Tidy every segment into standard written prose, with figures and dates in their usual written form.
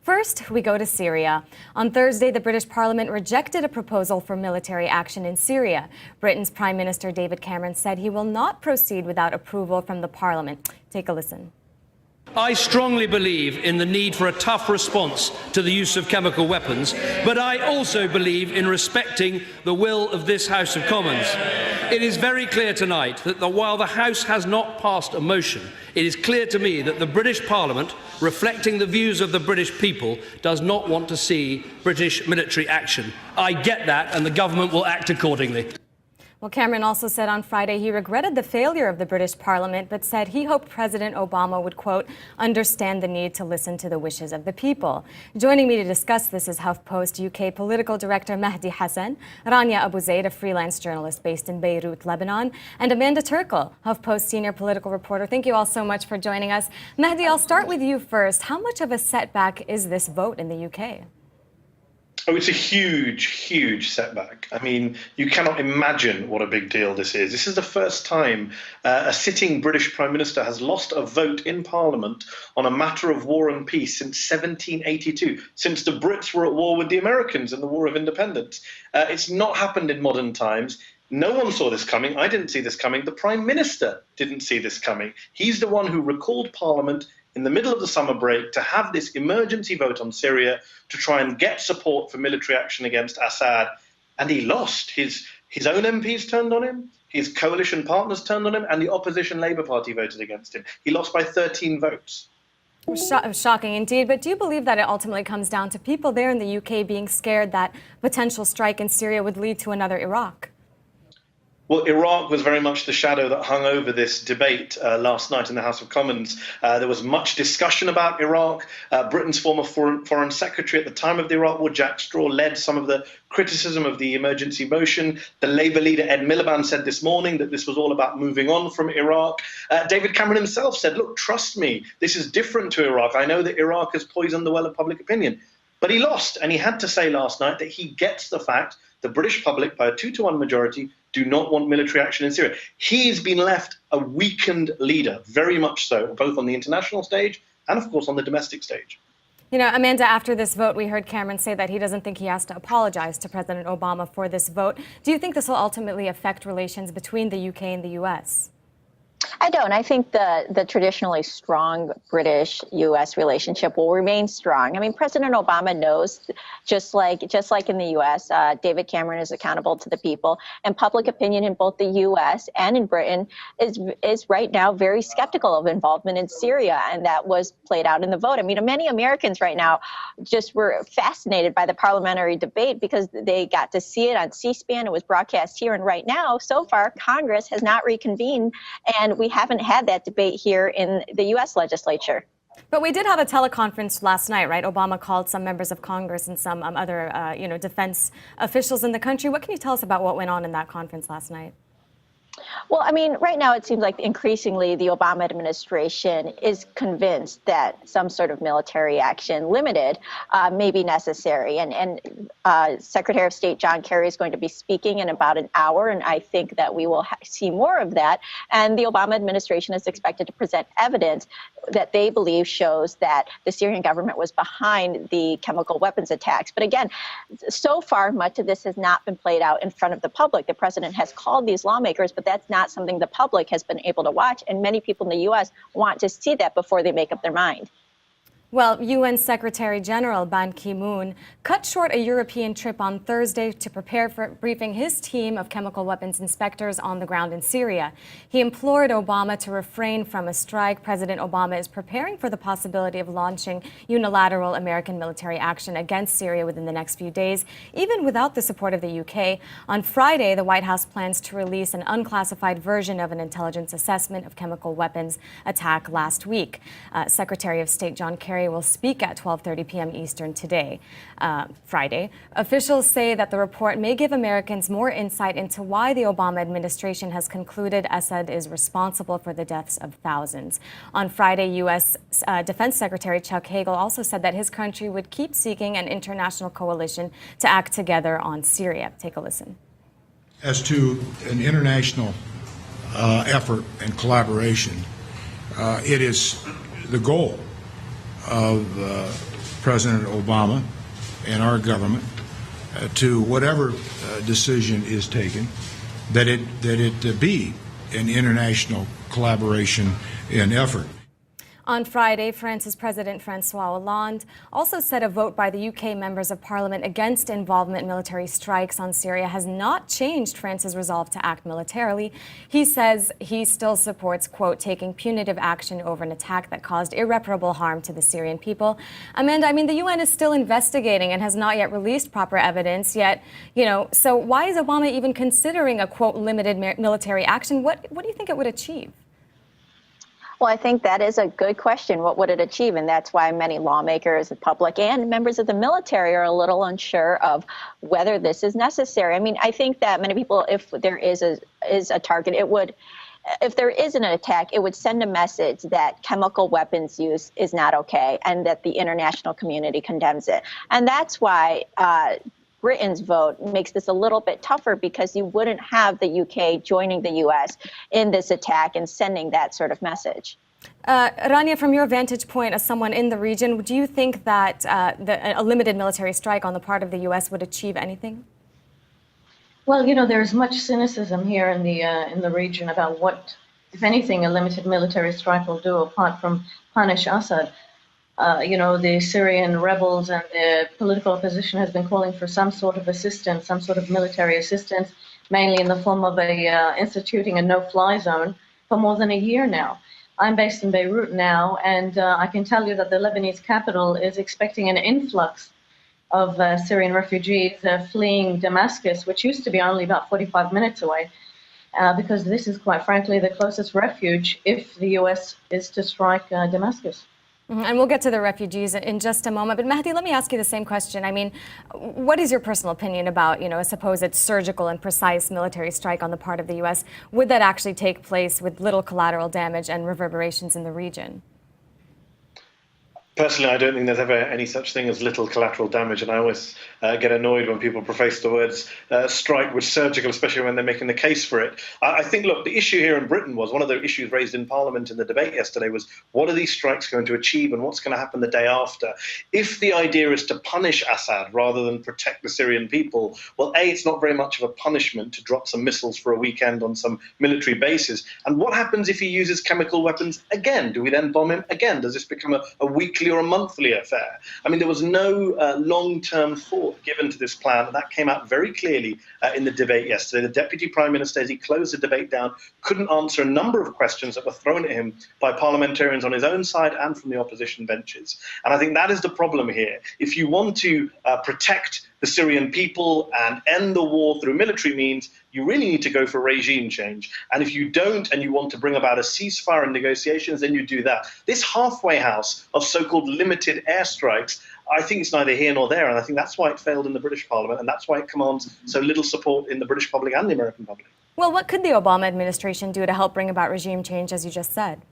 First, we go to Syria. On Thursday, the British Parliament rejected a proposal for military action in Syria. Britain's Prime Minister David Cameron said he will not proceed without approval from the Parliament. Take a listen. I strongly believe in the need for a tough response to the use of chemical weapons, but I also believe in respecting the will of this House of Commons. It is very clear tonight that while the House has not passed a motion, it is clear to me that the British Parliament, reflecting the views of the British people, does not want to see British military action. I get that, and the government will act accordingly. Well, Cameron also said on Friday he regretted the failure of the British Parliament, but said he hoped President Obama would, quote, understand the need to listen to the wishes of the people. Joining me to discuss this is HuffPost UK political director Mahdi Hassan, Rania Abu Zaid, a freelance journalist based in Beirut, Lebanon, and Amanda Turkle, HuffPost senior political reporter. Thank you all so much for joining us. Mahdi, I'll start with you first. How much of a setback is this vote in the UK? Oh, it's a huge, huge setback. I mean, you cannot imagine what a big deal this is. This is the first time a sitting British Prime Minister has lost a vote in Parliament on a matter of war and peace since 1782, since the Brits were at war with the Americans in the War of Independence. It's not happened in modern times. No one saw this coming. I didn't see this coming. The Prime Minister didn't see this coming. He's the one who recalled Parliament in the middle of the summer break to have this emergency vote on Syria to try and get support for military action against Assad. And he lost. His own MPs turned on him, his coalition partners turned on him, and the opposition Labour Party voted against him. He lost by 13 votes. Shocking indeed. But do you believe that it ultimately comes down to people there in the UK being scared that potential strike in Syria would lead to another Iraq? Well, Iraq was very much the shadow that hung over this debate last night in the House of Commons. There was much discussion about Iraq. Britain's former foreign secretary at the time of the Iraq war, Jack Straw, led some of the criticism of the emergency motion. The Labour leader, Ed Miliband, said this morning that this was all about moving on from Iraq. David Cameron himself said, look, trust me, this is different to Iraq. I know that Iraq has poisoned the well of public opinion. But he lost, and he had to say last night that he gets the fact the British public, by a 2-to-1 majority, do not want military action in Syria. He's been left a weakened leader, very much so, both on the international stage and, of course, on the domestic stage. You know, Amanda, after this vote, we heard Cameron say that he doesn't think he has to apologize to President Obama for this vote. Do you think this will ultimately affect relations between the UK and the U.S.? I don't. I think the traditionally strong British-U.S. relationship will remain strong. I mean, President Obama knows, just like in the U.S., David Cameron is accountable to the people, and public opinion in both the U.S. and in Britain is right now very skeptical of involvement in Syria, and that was played out in the vote. I mean, many Americans right now just were fascinated by the parliamentary debate because they got to see it on C-SPAN. It was broadcast here, and right now, so far, Congress has not reconvened, and we haven't had that debate here in the U.S. legislature. But we did have a teleconference last night, right? Obama called some members of Congress and some other, defense officials in the country. What can you tell us about what went on in that conference last night? Well, I mean, right now it seems like increasingly the Obama administration is convinced that some sort of military action, limited, may be necessary. And Secretary of State John Kerry is going to be speaking in about an hour, and I think that we will see more of that. And the Obama administration is expected to present evidence that they believe shows that the Syrian government was behind the chemical weapons attacks. But again, so far, much of this has not been played out in front of the public. The president has called these lawmakers, but that's not something the public has been able to watch. And many people in the U.S. want to see that before they make up their mind. Well, UN Secretary General Ban Ki-moon cut short a European trip on Thursday to prepare for briefing his team of chemical weapons inspectors on the ground in Syria. He implored Obama to refrain from a strike. President Obama is preparing for the possibility of launching unilateral American military action against Syria within the next few days, even without the support of the UK. On Friday, the White House plans to release an unclassified version of an intelligence assessment of chemical weapons attack last week. Secretary of State John Kerry will speak at 12:30 p.m. Eastern today, Friday. Officials say that the report may give Americans more insight into why the Obama administration has concluded Assad is responsible for the deaths of thousands. On Friday, U.S. Defense Secretary Chuck Hagel also said that his country would keep seeking an international coalition to act together on Syria. Take a listen. As to an international effort and collaboration, it is the goal of President Obama and our government to whatever decision is taken, that it be an international collaboration and effort. On Friday, France's President Francois Hollande also said a vote by the UK members of parliament against involvement in military strikes on Syria has not changed France's resolve to act militarily. He says he still supports, quote, taking punitive action over an attack that caused irreparable harm to the Syrian people. Amanda, I mean, the UN is still investigating and has not yet released proper evidence yet, so why is Obama even considering a, quote, limited military action? What do you think it would achieve? Well, I think that is a good question. What would it achieve? And that's why many lawmakers, the public, and members of the military are a little unsure of whether this is necessary. I mean, I think that many people, if there is a target, if there is an attack, it would send a message that chemical weapons use is not okay and that the international community condemns it. And that's why Britain's vote makes this a little bit tougher, because you wouldn't have the UK joining the US in this attack and sending that sort of message. Rania, from your vantage point as someone in the region, do you think that a limited military strike on the part of the US would achieve anything? Well, there's much cynicism here in the region about what, if anything, a limited military strike will do apart from punish Assad. The Syrian rebels and the political opposition has been calling for some sort of assistance, some sort of military assistance, mainly in the form of instituting a no-fly zone for more than a year now. I'm based in Beirut now, and I can tell you that the Lebanese capital is expecting an influx of Syrian refugees fleeing Damascus, which used to be only about 45 minutes away, because this is, quite frankly, the closest refuge if the U.S. is to strike Damascus. And we'll get to the refugees in just a moment. But Mahdi, let me ask you the same question. I mean, what is your personal opinion about, a supposed surgical and precise military strike on the part of the U.S.? Would that actually take place with little collateral damage and reverberations in the region? Personally, I don't think there's ever any such thing as little collateral damage, and I always get annoyed when people preface the words strike with surgical, especially when they're making the case for it. I think, look, the issue here in Britain was, one of the issues raised in Parliament in the debate yesterday was, what are these strikes going to achieve and what's going to happen the day after? If the idea is to punish Assad rather than protect the Syrian people, well, A, it's not very much of a punishment to drop some missiles for a weekend on some military bases. And what happens if he uses chemical weapons again? Do we then bomb him again? Does this become a weekly or a monthly affair? I mean, there was no long-term thought given to this plan, and that came out very clearly in the debate yesterday. The Deputy Prime Minister, as he closed the debate down, couldn't answer a number of questions that were thrown at him by parliamentarians on his own side and from the opposition benches. And I think that is the problem here. If you want to protect the Syrian people and end the war through military means, you really need to go for regime change. And if you don't, and you want to bring about a ceasefire and negotiations, then you do that. This halfway house of so-called limited airstrikes, I think it's neither here nor there. And I think that's why it failed in the British Parliament. And that's why it commands so little support in the British public and the American public. Well, what could the Obama administration do to help bring about regime change, as you just said?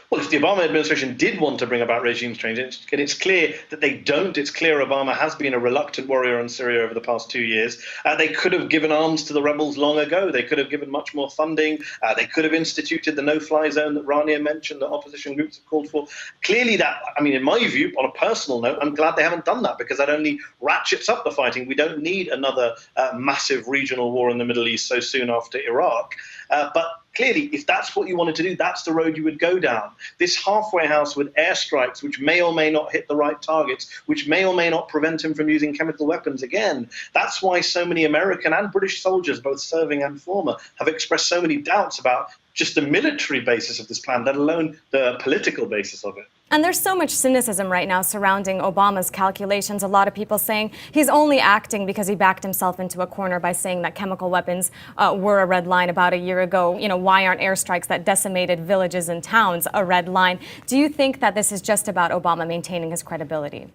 Well, if the Obama administration did want to bring about regime change, and it's clear that they don't, it's clear Obama has been a reluctant warrior in Syria over the past 2 years. They could have given arms to the rebels long ago. They could have given much more funding. They could have instituted the no-fly zone that Rania mentioned that opposition groups have called for. Clearly that, I mean, in my view, on a personal note, I'm glad they haven't done that, because that only ratchets up the fighting. We don't need another massive regional war in the Middle East so soon after Iraq. But clearly, if that's what you wanted to do, that's the road you would go down. This halfway house with airstrikes, which may or may not hit the right targets, which may or may not prevent him from using chemical weapons again. That's why so many American and British soldiers, both serving and former, have expressed so many doubts about just the military basis of this plan, let alone the political basis of it. And there's so much cynicism right now surrounding Obama's calculations. A lot of people saying he's only acting because he backed himself into a corner by saying that chemical weapons were a red line about a year ago. Why aren't airstrikes that decimated villages and towns a red line? Do you think that this is just about Obama maintaining his credibility?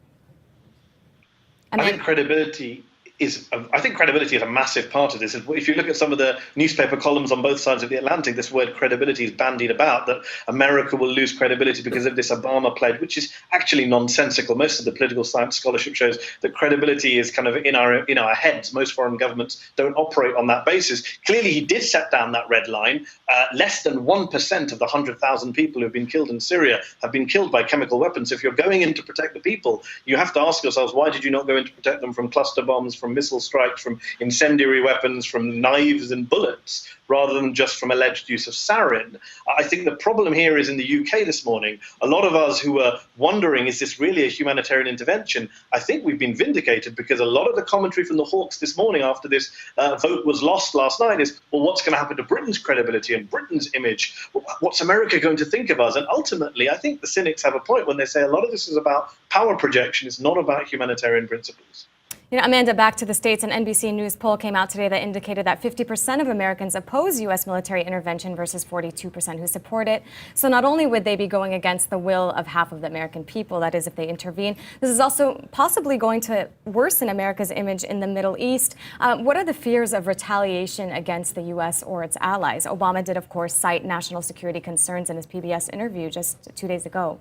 I think credibility I think credibility is a massive part of this. If you look at some of the newspaper columns on both sides of the Atlantic, this word credibility is bandied about, that America will lose credibility because of this Obama pledge, which is actually nonsensical. Most of the political science scholarship shows that credibility is kind of in our heads. Most foreign governments don't operate on that basis. Clearly, he did set down that red line. Less than 1% of the 100,000 people who have been killed in Syria have been killed by chemical weapons. If you're going in to protect the people, you have to ask yourselves, why did you not go in to protect them from cluster bombs, from missile strikes, from incendiary weapons, from knives and bullets, rather than just from alleged use of sarin? I think the problem here is in the UK this morning. A lot of us who were wondering, is this really a humanitarian intervention? I think we've been vindicated, because a lot of the commentary from the Hawks this morning after this vote was lost last night is, well, what's going to happen to Britain's credibility and Britain's image? What's America going to think of us? And ultimately, I think the cynics have a point when they say a lot of this is about power projection. It's not about humanitarian principles. Amanda, back to the States, an NBC News poll came out today that indicated that 50% of Americans oppose U.S. military intervention versus 42% who support it. So not only would they be going against the will of half of the American people, that is, if they intervene, this is also possibly going to worsen America's image in the Middle East. What are the fears of retaliation against the U.S. or its allies? Obama did, of course, cite national security concerns in his PBS interview just 2 days ago.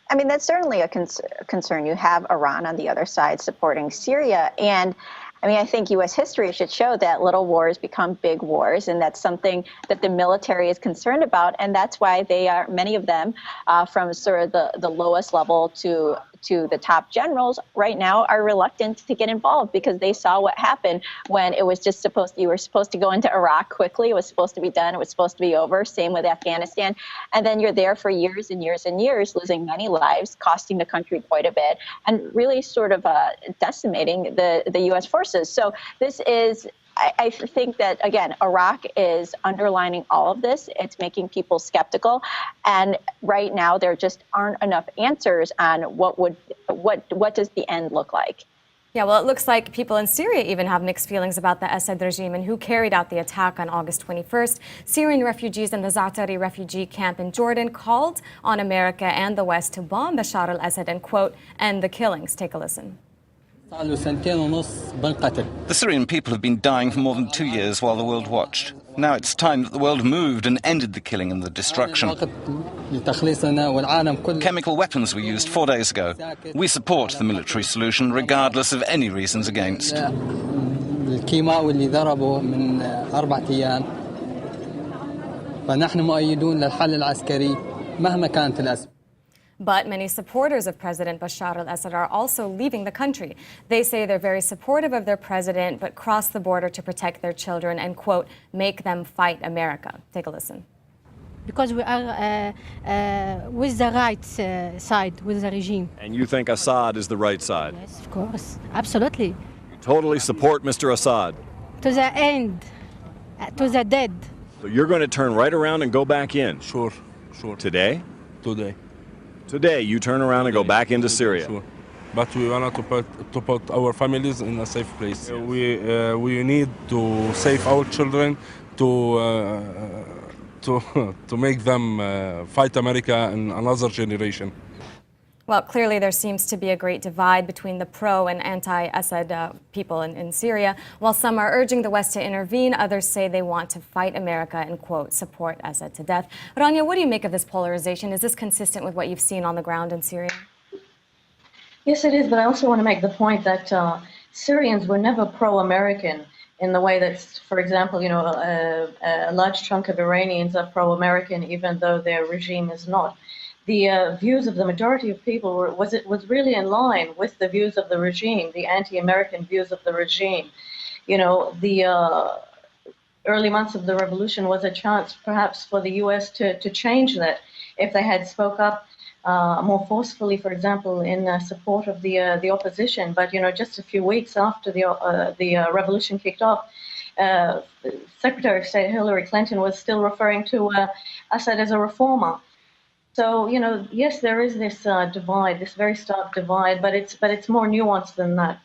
I mean, that's certainly a concern. You have Iran on the other side supporting Syria. And I mean, I think U.S. history should show that little wars become big wars. And that's something that the military is concerned about. And that's why they are, many of them, from sort of the lowest level to the top generals right now, are reluctant to get involved, because they saw what happened when it was just you were supposed to go into Iraq quickly. It was supposed to be done. It was supposed to be over. Same with Afghanistan. And then you're there for years and years and years, losing many lives, costing the country quite a bit, and really sort of decimating the U.S. forces. So this is, I think that, again, Iraq is underlining all of this. It's making people skeptical. And right now, there just aren't enough answers on what does the end look like. Yeah, well, it looks like people in Syria even have mixed feelings about the Assad regime and who carried out the attack on August 21st. Syrian refugees in the Zaatari refugee camp in Jordan called on America and the West to bomb Bashar al-Assad and, quote, end the killings. Take a listen. The Syrian people have been dying for more than 2 years while the world watched. Now it's time that the world moved and ended the killing and the destruction. Chemical weapons were used 4 days ago. We support the military solution regardless of any reasons against. But many supporters of President Bashar al-Assad are also leaving the country. They say they're very supportive of their president, but cross the border to protect their children and, quote, make them fight America. Take a listen. Because we are with the right side, with the regime. And you think Assad is the right side? Yes, of course. Absolutely. You totally support Mr. Assad? To the end, to the dead. So you're going to turn right around and go back in? Sure. Today? Today, you turn around and go back into Syria? Sure. But we want to put our families in a safe place. We need to save our children, to make them fight America in another generation. Well, clearly there seems to be a great divide between the pro and anti-Assad people in Syria. While some are urging the West to intervene, others say they want to fight America and, quote, support Assad to death. Rania, what do you make of this polarization? Is this consistent with what you've seen on the ground in Syria? Yes, it is, but I also want to make the point that Syrians were never pro-American in the way that, for example, a large chunk of Iranians are pro-American, even though their regime is not. The views of the majority of people was really in line with the views of the regime, the anti-American views of the regime. The early months of the revolution was a chance, perhaps, for the U.S. to change that if they had spoke up more forcefully, for example, in support of the opposition. But just a few weeks after the revolution kicked off, Secretary of State Hillary Clinton was still referring to Assad as a reformer. So yes, there is this divide, this very stark divide, but it's more nuanced than that.